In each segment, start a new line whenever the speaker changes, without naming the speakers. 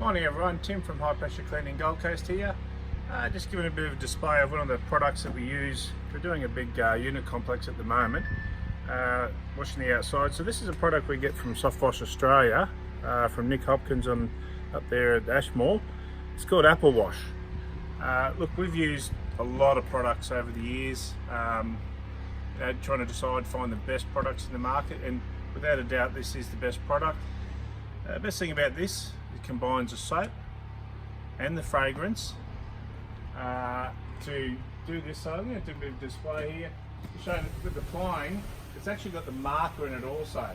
Morning everyone, Tim from High Pressure Cleaning Gold Coast here. Just giving a bit of a display of one of the products that we use. We're doing a big unit complex at the moment, washing the outside. So this is a product we get from Softwash Australia, from Nick Hopkins up there at Ashmore. It's called Apple Wash. Look, we've used a lot of products over the years, trying to find the best products in the market, and without a doubt this is the best product. The best thing about this, it combines the soap and the fragrance to do this. So I'm going to do a bit of display here to show that with applying, it's actually got the marker in it also.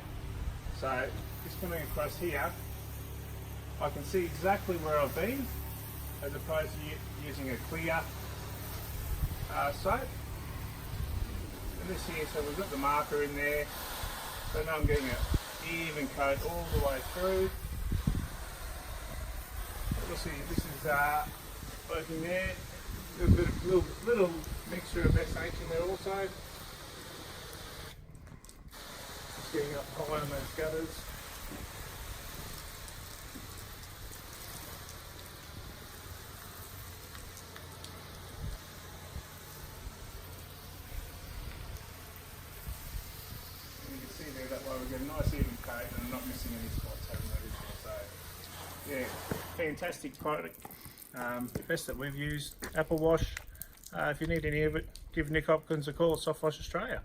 So just coming across here, I can see exactly where I've been, as opposed to using a clear soap. And this here, so we've got the marker in there, so now I'm getting an even coat all the way through. Obviously this is working there. A little mixture of SH in there also. Just getting up high on those gutters. And you can see there, that way we get a nice even coat and I'm not missing any spots having that issue. So yeah, fantastic product. Best that we've used, Apple Wash. If you need any of it, give Nick Hopkins a call at Softwash Australia.